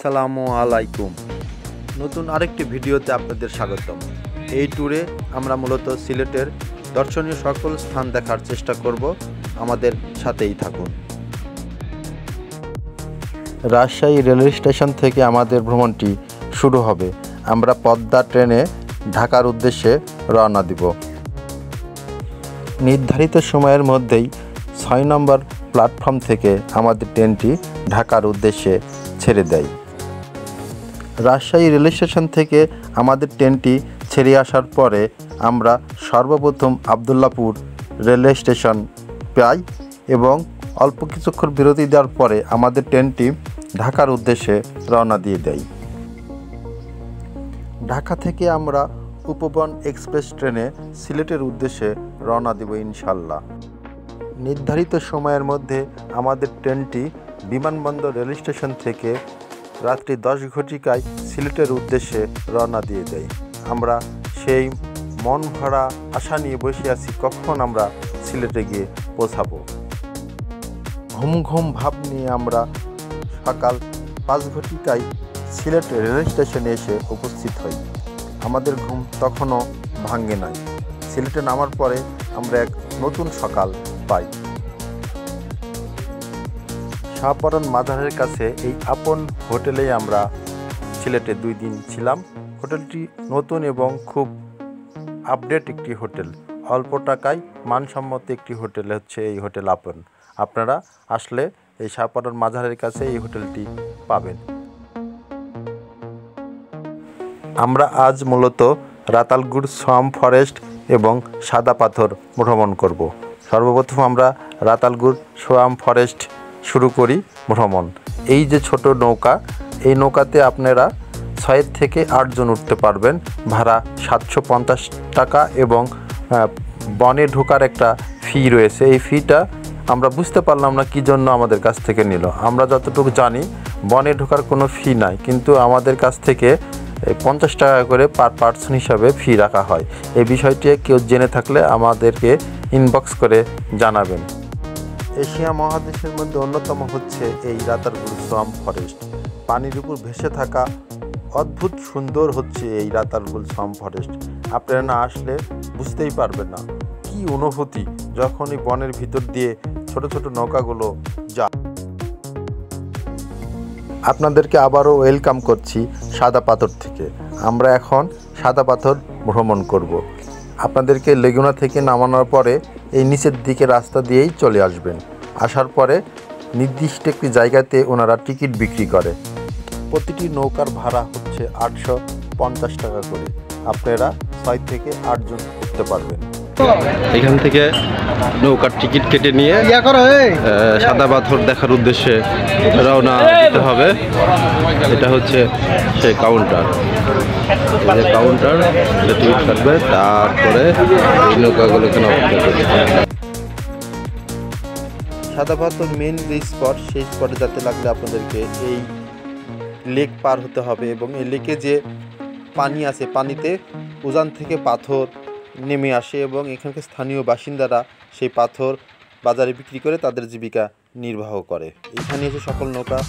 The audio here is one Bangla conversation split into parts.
আসসালামু আলাইকুম। নতুন আরেকটি ভিডিওতে আপনাদের স্বাগতম। এই ট্যুরে আমরা মূলত সিলেটের দর্শনীয় সকল স্থান দেখার চেষ্টা করব, আমাদের সাথেই থাকুন। রাজশাহী রেলওয়ে স্টেশন থেকে আমাদের ভ্রমণটি শুরু হবে। আমরা পদ্মা ট্রেনে ঢাকার উদ্দেশ্যে রওনা দিব। নির্ধারিত সময়ের মধ্যেই ৬ নম্বর প্ল্যাটফর্ম থেকে আমাদের ট্রেনটি ঢাকার উদ্দেশ্যে ছেড়ে দেয়। রাজশাহী রেল স্টেশন থেকে আমাদের ট্রেনটি ছেড়ে আসার পরে আমরা সর্বপ্রথম আবদুল্লাপুর রেলওয়ে স্টেশন পাই এবং অল্প কিছুক্ষণ বিরতি দেওয়ার পরে আমাদের ট্রেনটি ঢাকার উদ্দেশ্যে রওনা দিয়ে দেয়। ঢাকা থেকে আমরা উপবন এক্সপ্রেস ট্রেনে সিলেটের উদ্দেশ্যে রওনা দেব ইনশাল্লাহ। নির্ধারিত সময়ের মধ্যে আমাদের ট্রেনটি বিমানবন্দর রেল স্টেশন থেকে রাত্রি 10 ঘটিকায় সিলেটের উদ্দেশ্যে রওনা দিয়ে দেয়। আমরা সেই মন ভরা আশা নিয়ে বসে আছি কখন আমরা সিলেটে গিয়ে পৌঁছাবো। ঘুম ঘুম ভাব নিয়ে আমরা সকাল 5 ঘটিকায় সিলেট রেল স্টেশনে এসে উপস্থিত হই। আমাদের ঘুম তখনও ভাঙে নাই। সিলেটে নামার পরে আমরা এক নতুন সকাল পাই। শাহপরান মাজারের কাছে এই আপন হোটেলেই আমরা সিলেটে 2 দিন ছিলাম। হোটেলটি নতুন এবং খুব আপডেট একটি হোটেল। অল্প টাকায় মানসম্মত একটি হোটেল হচ্ছে এই হোটেল আপন। আপনারা আসলে এই শাহপরান মাজারের কাছে এই হোটেলটি পাবেন। আমরা আজ মূলত রাতালগুড় সোয়াম্প ফরেস্ট এবং সাদা পাথর ভ্রমণ করব। সর্বপ্রথম আমরা রাতালগুড় সোয়াম্প ফরেস্ট শুরু করি ভ্রমণ। এই যে ছোট নৌকা, এই নৌকাতে আপনারা 6 থেকে 8 জন উঠতে পারবেন। ভাড়া 750 টাকা এবং বনে ঢোকার একটা ফি রয়েছে। এই ফিটা আমরা বুঝতে পারলাম না কী জন্য আমাদের কাছ থেকে নিল। আমরা যতটুকু জানি বনে ঢোকার কোনো ফি নাই, কিন্তু আমাদের কাছ থেকে 50 টাকা করে পার পার্সন হিসাবে ফি রাখা হয়। এই বিষয়টি কেউ জেনে থাকলে আমাদেরকে ইনবক্স করে জানাবেন। এশিয়া মহাদেশের মধ্যে অন্যতম হচ্ছে এই রাতালগুড় সোয়াম্প ফরেস্ট। পানির উপর ভেসে থাকা অদ্ভুত সুন্দর হচ্ছে এই রাতালগুড় সোয়াম্প ফরেস্ট। আপনারা না আসলে বুঝতেই পারবেন না কি অনুভূতি যখন এই বনের ভিতর দিয়ে ছোট ছোট নৌকাগুলো যায়। আপনাদেরকে আবারও ওয়েলকাম করছি সাদা পাথর থেকে। আমরা এখন সাদা পাথর ভ্রমণ করব। আপনাদেরকে লেগুনা থেকে নামানোর পরে এই নিচের দিকে রাস্তা দিয়েই চলে আসবেন। আসার পরে নির্দিষ্ট একটি জায়গাতে ওনারা টিকিট বিক্রি করে। প্রতিটি নৌকার ভাড়া হচ্ছে 850 টাকা করে। আপনারা 6 থেকে 8 জন উঠতে পারবেন। এখান থেকে নৌকার টিকিট কেটে নিয়ে সাদা পাথর দেখার উদ্দেশ্যে রওনা দিতে হবে। এটা হচ্ছে সেই কাউন্টার, টিকিট কাটবে, তারপরে এই নৌকাগুলো এখানে অপেক্ষা করবে। সাদা পাথর মেন যে স্পট, সেই স্পটে যেতে লাগলে আপনাদেরকে এই লেক পার হতে হবে এবং এই লেকে যে পানি আছে, পানিতে উজান থেকে পাথর নেমে আসে এবং এখানকার স্থানীয় বাসিন্দারা সেই পাথর বাজারে বিক্রি করে তাদের জীবিকা নির্বাহ করে। এখানে এসে সকল নৌকা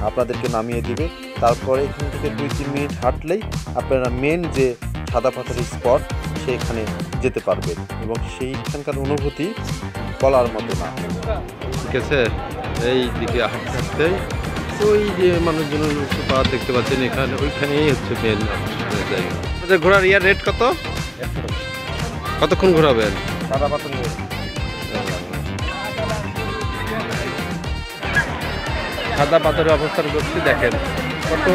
আপনাদেরকে নামিয়ে দিবে। তারপরে এখান থেকে 2-3 মিনিট হাঁটলেই আপনারা মেন যে সাদা পাথরের স্পট সেখানে যেতে পারবেন এবং সেইখানকার অনুভূতি বলার মতো না। ঠিক আছে, এই দিকে হাঁটতে হাঁটতেই ওই যে মানুষজন পাহাড় দেখতে পাচ্ছেন, এখানে ওইখানেই হচ্ছে মেন জায়গা। আমাদের ঘোরার ইয়ার রেট কত? কতক্ষণ ঘোরাবেন? সাদা পাথর সাদা পাথরের অবস্থান করছি, দেখেন কত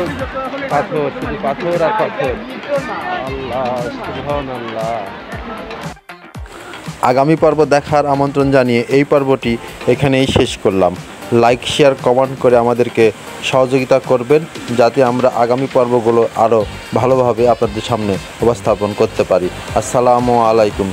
পাথর, শুধু পাথর আর পাথর। আল্লাহ সুবহানাল্লাহ। আগামী পর্ব দেখার আমন্ত্রণ জানিয়ে এই পর্বটি এখানেই শেষ করলাম। লাইক, শেয়ার, কমেন্ট করে আমাদেরকে সহযোগিতা করবেন যাতে আমরা আগামী পর্বগুলো আরও ভালোভাবে আপনাদের সামনে উপস্থাপন করতে পারি। আসসালামু আলাইকুম।